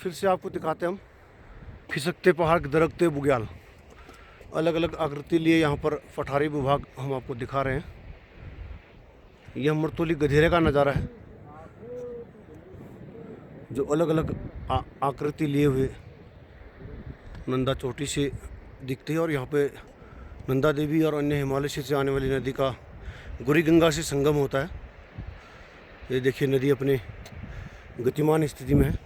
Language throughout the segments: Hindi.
फिर से आपको दिखाते हैं हम खिसकते पहाड़, दरकते बुग्याल। अलग अलग आकृति लिए यहाँ पर पठारी विभाग हम आपको दिखा रहे हैं। यह मरतोली गधेरे का नज़ारा है, जो अलग अलग आकृति लिए हुए नंदा चोटी से दिखते हैं। और यहाँ पे नंदा देवी और अन्य हिमालय से आने वाली नदी का गोरी गंगा से संगम होता है। ये देखिए नदी अपने गतिमान स्थिति में है,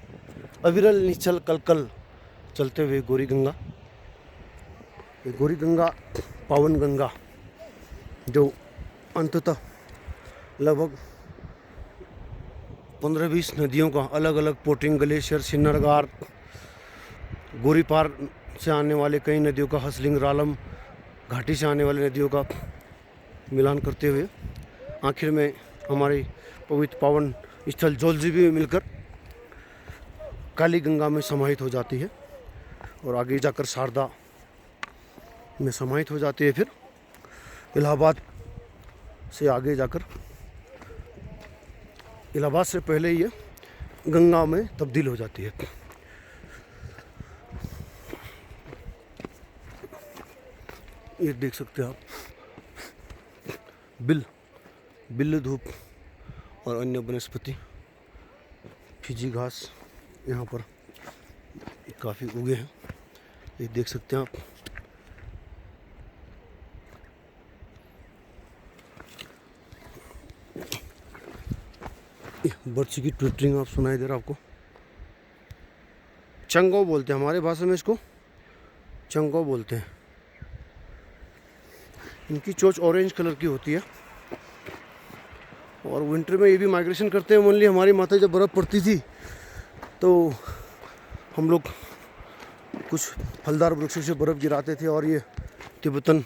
अविरल निश्चल कलकल चलते हुए गोरी गंगा। ये गोरी गंगा पावन गंगा जो अंततः लगभग 15-20 नदियों का अलग अलग पोटिंग, ग्लेशियर, सिन्नरगार, गोरीपार से आने वाले कई नदियों का, हसलिंग, रालम घाटी से आने वाली नदियों का मिलान करते हुए आखिर में हमारी पवित्र पावन स्थल जोलजीबी में मिलकर काली गंगा में समाहित हो जाती है और आगे जाकर शारदा में समाहित हो जाती है। फिर इलाहाबाद से आगे जाकर, इलाहाबाद से पहले ये गंगा में तब्दील हो जाती है। ये देख सकते हैं आप बिल्ल धूप और अन्य वनस्पति, फिजी घास यहाँ पर काफ़ी उगे हैं। ये देख सकते हैं आप। बर्ची की ट्विटरिंग आप सुनाई दे रहा आपको। चंगो बोलते हैं हमारे भाषा में, इसको चंगो बोलते हैं। इनकी चोंच ऑरेंज कलर की होती है और विंटर में ये भी माइग्रेशन करते हैं। ओनली हमारी माता जब बर्फ़ पड़ती थी तो हम लोग कुछ फलदार वृक्षों से बर्फ़ गिराते थे और ये तिब्बतन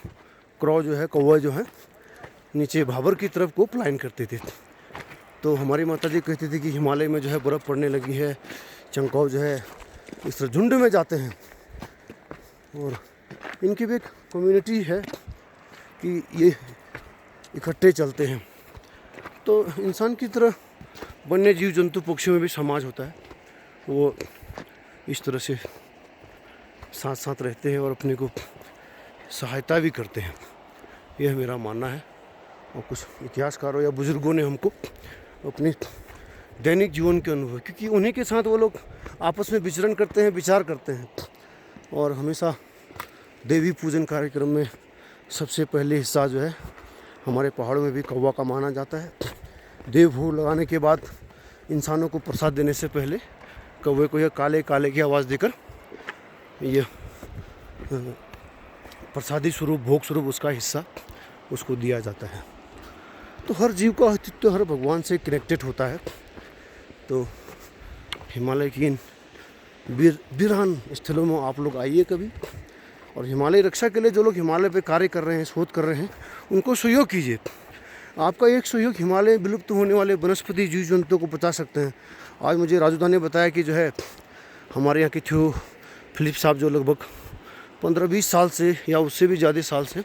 क्रॉ जो है, कौवा जो है, नीचे भाबर की तरफ को पलायन करते थे। तो हमारी माता जी कहती थी कि हिमालय में जो है बर्फ़ पड़ने लगी है, चंकाव जो है इस तरह झुंड में जाते हैं। और इनकी भी एक कम्युनिटी है कि ये इकट्ठे चलते हैं। तो इंसान की तरह वन्य जीव जंतु पक्षियों में भी समाज होता है, वो इस तरह से साथ साथ रहते हैं और अपने को सहायता भी करते हैं। यह मेरा मानना है। और कुछ इतिहासकारों या बुज़ुर्गों ने हमको अपने दैनिक जीवन के अनुभव, क्योंकि उन्हीं के साथ वो लोग आपस में विचरण करते हैं, विचार करते हैं। और हमेशा देवी पूजन कार्यक्रम में सबसे पहले हिस्सा जो है हमारे पहाड़ों में भी कौवा का माना जाता है। देव भोग लगाने के बाद इंसानों को प्रसाद देने से पहले कौवे को यह काले काले की आवाज़ देकर यह प्रसादी स्वरूप, भोग स्वरूप उसका हिस्सा उसको दिया जाता है। तो हर जीव का अस्तित्व हर भगवान से कनेक्टेड होता है। तो हिमालय की इन वीरान स्थलों में आप लोग आइए कभी, और हिमालय रक्षा के लिए जो लोग हिमालय पे कार्य कर रहे हैं, शोध कर रहे हैं, उनको सहयोग कीजिए। आपका एक सहयोग हिमालय विलुप्त होने वाले वनस्पति जीव जंतुओं को बचा सकते हैं। आज मुझे राजूदा ने बताया कि जो है हमारे यहाँ के थियो फिलिप साहब जो लगभग 15-20 साल से या उससे भी ज़्यादा साल से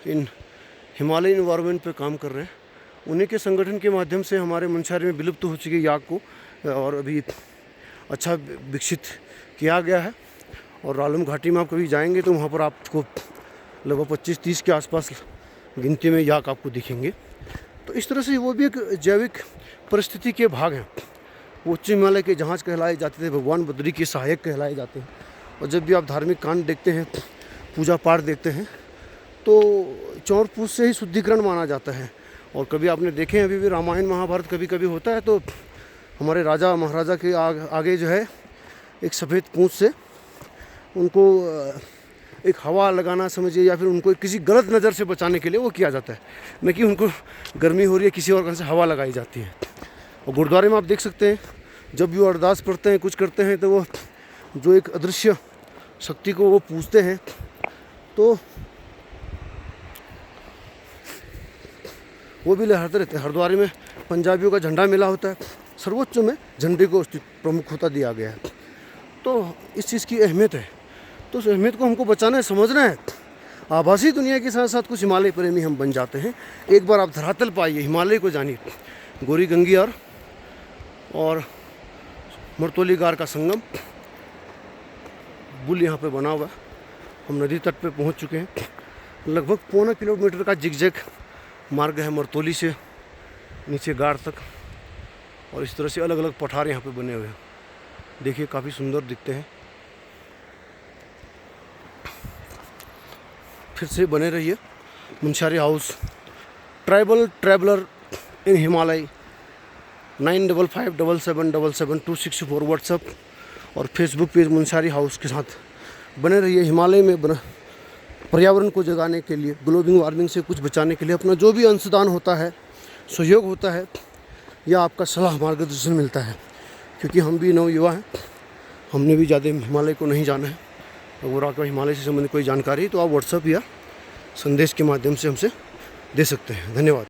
इन हिमालय इन्वायरमेंट पे काम कर रहे हैं। उन्हीं के संगठन के माध्यम से हमारे मनसारी में विलुप्त हो चुके याक को और अभी अच्छा विकसित किया गया है। और रालम घाटी में आप कभी जाएंगे तो वहाँ पर आपको लगभग 25-30 के आसपास गिनती में याक आपको दिखेंगे। तो इस तरह से वो भी एक जैविक परिस्थिति के भाग हैं। वो उच्च हिमालय के जहाज कहलाए जाते थे, भगवान बद्री के सहायक कहलाए जाते हैं। और जब भी आप धार्मिक कांड देखते हैं, पूजा पाठ देखते हैं, तो चौर पूछ से ही शुद्धिकरण माना जाता है। और कभी आपने देखे अभी भी रामायण महाभारत कभी कभी होता है तो हमारे राजा महाराजा के आगे जो है एक सफ़ेद पूँछ से उनको एक हवा लगाना समझिए, या फिर उनको किसी गलत नज़र से बचाने के लिए वो किया जाता है। न कि उनको गर्मी हो रही है किसी और कारण से हवा लगाई जाती है। और गुरुद्वारे में आप देख सकते हैं जब भी वो अरदास पढ़ते हैं, कुछ करते हैं, तो वो जो एक अदृश्य शक्ति को वो पूजते हैं, तो वो भी लहराते रहते हैं। हरिद्वार में पंजाबियों का झंडा मिला होता है, सर्वोच्च में झंडे को प्रमुखता दिया गया है। तो इस चीज़ की अहमियत है। तो उस अहमियत को हमको बचाना है, समझना है। आभासी दुनिया के साथ साथ कुछ हिमालय प्रेमी हम बन जाते हैं। एक बार आप धरातल पर आइए, हिमालय को जानिए, गोरी गंगियार और मरतोली गार का संगम पुल यहाँ पे बना हुआ है। हम नदी तट पे पहुँच चुके हैं। लगभग 1.25 किलोमीटर का जिगजैग मार्ग है मरतोली से नीचे गार तक, और इस तरह से अलग अलग पठार यहाँ पे बने हुए हैं। देखिए काफ़ी सुंदर दिखते हैं। फिर से बने रहिए मुंशारी हाउस ट्राइबल ट्रैवलर इन हिमालय 9557777264 व्हाट्सएप और फेसबुक पेज मुंशारी हाउस के साथ बने रहिए। हिमालय में पर्यावरण को जगाने के लिए, ग्लोबल वार्मिंग से कुछ बचाने के लिए अपना जो भी अंशदान होता है, सहयोग होता है या आपका सलाह मार्गदर्शन मिलता है, क्योंकि हम भी नवयुवा हैं, हमने भी ज़्यादा हिमालय को नहीं जाना है। अगर आपको हिमालय से संबंधित कोई जानकारी तो आप व्हाट्सएप या संदेश के माध्यम से हमसे दे सकते हैं। धन्यवाद।